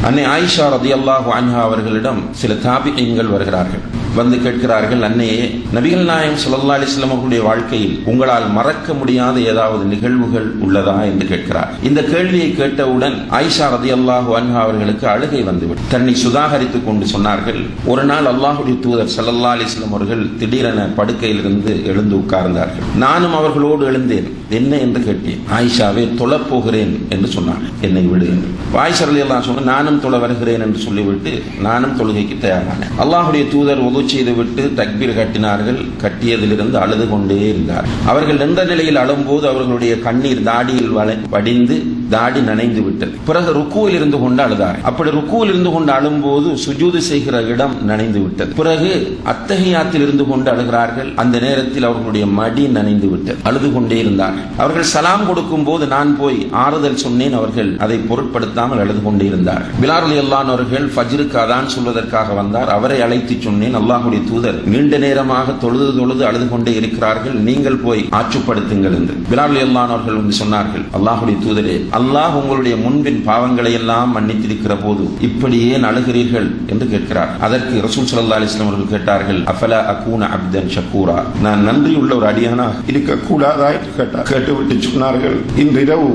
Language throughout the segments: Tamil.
அன்னை ஆயிஷா ரலியல்லாஹு அன்ஹா அவர்களிடம் சில தாபிஈன்கள் வருகிறார்கள். வந்து கேட்கிறார்கள், அன்னையே, நபிகள் நாயகம் ஸல்லல்லாஹு அலைஹி வஸல்லம் அவர்களுடைய வாழ்க்கையில் உங்களால் மறக்க முடியாத ஏதாவது நிகழ்வுகள் உள்ளதா என்று கேட்கிறார். இந்த கேள்வியை கேட்டவுடன் ஆயிஷா ரலியல்லாஹு அன்ஹா அவர்களுக்கு அழுகை வந்துவிட்டது. தன்னை சுதாகரித்துக் கொண்டு சொன்னார்கள், ஒரு நாள் அல்லாஹ்வுடைய தூதர் ஸல்லல்லாஹு அலைஹி வஸல்லம் அவர்கள் திடீரென படுக்கையிலிருந்து எழுந்து உட்கார்ந்தார்கள். நானும் அவர்களோடு எழுந்தேன். என்ன என்று கேட்டேன். ஆயிஷாவே, தொழப் போகிறேன் என்று சொன்னார்கள். என்னை விடு என்று. ஆயிஷா ரலியல்லாஹு சொன்ன, நானும் தொழ வருகிறேன் என்று சொல்லிவிட்டு நானும் தொழுகைக்கு தயாரானேன். அல்லாஹ்வுடைய தூதர் உது செய்துவிட்டு தக்பீர் கட்டினார்கள். கட்டியதிலிருந்து அழுது கொண்டே இருந்தார். அவர்கள் நின்ற நிலையில் அழும்போது அவர்களுடைய கண்ணீர் தாடியில் வடிந்து தாடி நனைந்து விட்டது. பிறகு ருக்கூவில் இருந்து கொண்டு அழுதார். அப்படி ருக்கூவில் இருந்து கொண்டு அழும்போது சுஜூது செய்கிற இடம் நனைந்து விட்டது. பிறகு அத்தஹியாத்தில் இருந்து கொண்டு அழுகிறார்கள். அந்த நேரத்தில் அவர்களுடைய மடி நனைந்து விட்டது. அழுது கொண்டே இருந்தார்கள். அவர்கள் சலாம் கொடுக்கும் போது நான் போய் ஆறுதல் சொன்னேன். அவர்கள் அதை பொருட்படுத்தாமல் அழுது கொண்டே இருந்தார். பிலால் ரலியல்லாஹு அவர்கள் ஃபஜ்ருக்கு அதான் சொல்வதற்காக வந்தார். அவரை அழைத்து சொன்னேன், அல்லாஹ்வுடைய தூதர் நீண்ட நேரமாக தொழுது அழுது கொண்டே இருக்கிறார்கள், நீங்கள் போய் ஆற்றுப்படுத்துங்கள் என்று. பிலால் ரலியல்லாஹு அவர்கள் வந்து சொன்னார்கள், அல்லாஹ்வுடைய தூதரே, அல்லாஹ் உங்களுடைய முன்பின் பாவங்களை எல்லாம் மன்னித்திருக்கிற போது இப்படி ஏன் அழுகிறீர்கள் என்று கேட்கிறார். அதற்கு ரசூல் ஸல்லல்லாஹு அலைஹி வஸல்லம் அவர்கள் கேட்டார்கள், அஃபலா அகூன அப்தன் ஷக்கூரா, நான் நன்றியுள்ள ஒரு அடியானாக இருக்கக்கூடாதா என்று கேட்டார். கேட்டுவிட்டு சொன்னார்கள், இன்றிரவு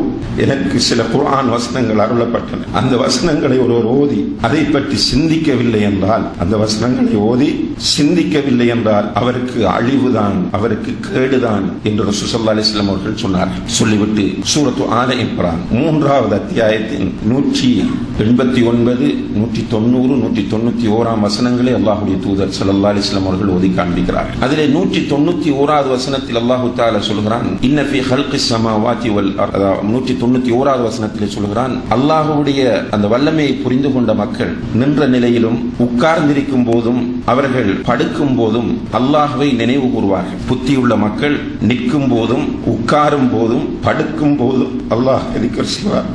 எனக்கு சில குர்ஆன் வசனங்கள் அருளப்பட்டன. அந்த வசனங்களை ஒருவர் ஓதி அதை பற்றி சிந்திக்கவில்லை என்றால், அந்த வசனங்களை ஓதி சிந்திக்கவில்லை என்றால் அவருக்கு அழிவுதான், அவருக்கு கேடுதான் என்று ரசூல் ஸல்லல்லாஹு அலைஹி வஸல்லம் அவர்கள் சொன்னார்கள். சொல்லிவிட்டு சூரத்து ஆல இம்ரான் 3வது அத்தியாயத்தின் 189, 190, 191 வசனங்களை அல்லாஹ்வுடைய தூதர் ஸல்லல்லாஹு அலைஹி வஸல்லம் அவர்கள் ஓதி காண்பிக்கிறார்கள். அதிலே 191வது வசனத்தில் அல்லாஹ் தஆலா சொல்கிறான், இன்ன ஃபீ ஹல்கிஸ் ஸமாவாதி வல் அர்த். 191வது வசனத்தில் சொல்கிறான், அல்லாஹ்வுடைய அந்த வல்லமையை புரிந்து கொண்ட மக்கள் நின்ற நிலையிலும் உட்கார்ந்திருக்கும் போதும் அவர்கள் படுக்கும் போதும் அல்லாஹ்வை நினைவு கூறுவார்கள். புத்தியுள்ள மக்கள் நிற்கும் போதும் உட்காரும் போதும் படுக்கும் போதும் அல்லாஹ் திக்ர் செய்வார்.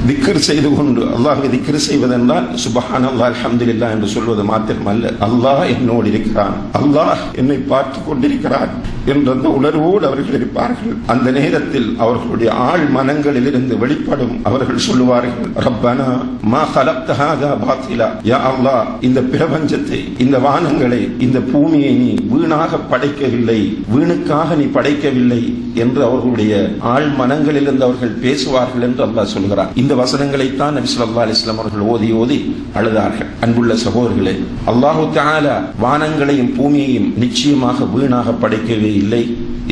திக்ர் செய்து கொண்டு அல்லாஹ்வை திக்ர் செய்வதென்றால் சுப்ஹானல்லாஹ் அல்ஹம்துலில்லாஹ் என்று சொல்வது மாத்திரமல்ல, அல்லாஹ் என்னோடு இருக்கிறான், அல்லாஹ் என்னை பார்த்து கொண்டிருக்கிறான் என்ற அந்த உணர்வோடு அவர்கள் இருப்பார்கள். அந்த நேரத்தில் அவர்களுடைய ஆழ் மனங்களில் இருந்து வெளிப்படும் அவர்கள் சொல்லுவார்கள், ரப்பனா மா கலக்த ஹாதா பாத்திலா, யா அல்லாஹ், இந்த பிரபஞ்சத்தை, இந்த வானங்களை, இந்த பூமியை நீ வீணாக படைக்கவில்லை, வீணுக்காக நீ படைக்கவில்லை என்று அவர்களுடைய ஆழ் மனங்களில் இருந்து அவர்கள் பேசுவார்கள் என்று அல்லாஹ் சொல்கிறார். இந்த வசனங்களைத்தான் நபி ஸல்லல்லாஹு அலைஹி வஸல்லம் அவர்கள் ஓதி அழுதார்கள். அன்புள்ள சகோதரர்களே, அல்லாஹ் தஆலா வானங்களையும் பூமியையும் நிச்சயமாக வீணாக படைக்கவே இல்லை.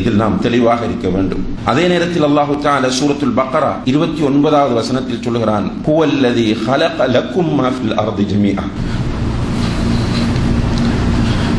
இதில் நாம் தெளிவாக இருக்க வேண்டும். அதே நேரத்தில் அல்லாஹ் தஆலா சூரத்துல் பக்ரா 29வது வசனத்தில் சொல்கிறான், ஹுவல்லதி ஹலக லக்கும் மா ஃபில் அர்தி ஜமீஆ,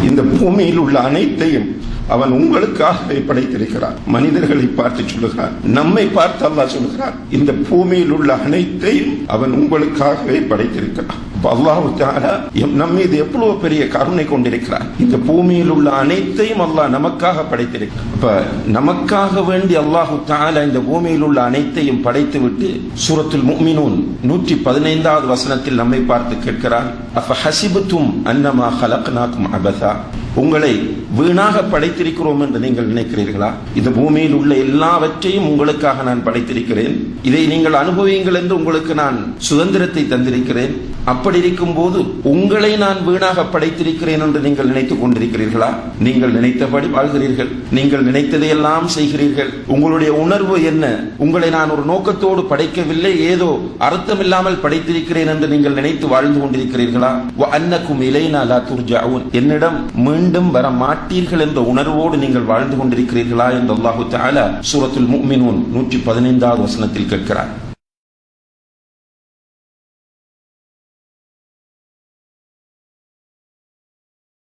இந்த பூமியில் உள்ள அனைத்தையும் அவன் உங்களுக்காக படைத்திருக்கிறான். மனிதர்களை பார்த்து சொல்லுகிறான், நம்மை பார்த்து அல்லாஹ் சொல்லுகிறான், இந்த பூமியில் உள்ள அனைத்தையும் அவன் உங்களுக்காகவே படைத்திருக்கிறான். அல்லாஹ் தஆலா நம் மீது எவ்வளவு பெரிய கருணை கொண்டிருக்கிறார். இந்த பூமியில் உள்ள அனைத்தையும் அல்லாஹ் நமக்காக படைத்திருக்கிறார். அப்ப நமக்காக வேண்டி அல்லாஹ் தஆலா இந்த பூமியில் உள்ள அனைத்தையும் படைத்துவிட்டு சூரத்துல் முஃமினூன் 115வது வசனத்தில் நம்மை பார்த்து கேட்கிறார், அஃபஹஸிபதும் அன்னமா ஹலக்னாகும் அபஸா, உங்களை வீணாக படைத்திருக்கிறோம் என்று நீங்கள் நினைக்கிறீர்களா? இந்த பூமியில் உள்ள எல்லாவற்றையும் உங்களுக்காக நான் படைத்திருக்கிறேன், இதை நீங்கள் அனுபவியுங்கள் என்று உங்களுக்கு நான் சுதந்திரத்தை தந்திருக்கிறேன். அப்படி இருக்கும் போது உங்களை நான் வீணாக படைத்திருக்கிறேன் என்று நீங்கள் நினைத்துக் கொண்டிருக்கிறீர்களா? நீங்கள் நினைத்தபடி வாழ்கிறீர்கள், நீங்கள் நினைத்ததையெல்லாம் செய்கிறீர்கள். உங்களுடைய உணர்வு என்ன? உங்களை நான் ஒரு நோக்கத்தோடு படைக்கவில்லை, ஏதோ அர்த்தமில்லாமல் படைத்திருக்கிறேன் என்று நீங்கள் நினைத்து வாழ்ந்து கொண்டிருக்கிறீர்களா? வஅன்னகும் இலைனா லா துர்ஜஊன், என்னிடம் மீண்டும் வர மாட்டீர்கள் என்ற உணர்வோடு நீங்கள் வாழ்ந்து கொண்டிருக்கிறீர்களா என்று அல்லாஹ் தஆலா சூரத்துல் முஃமினூன் 115வது வசனத்தில் கேட்கிறார்.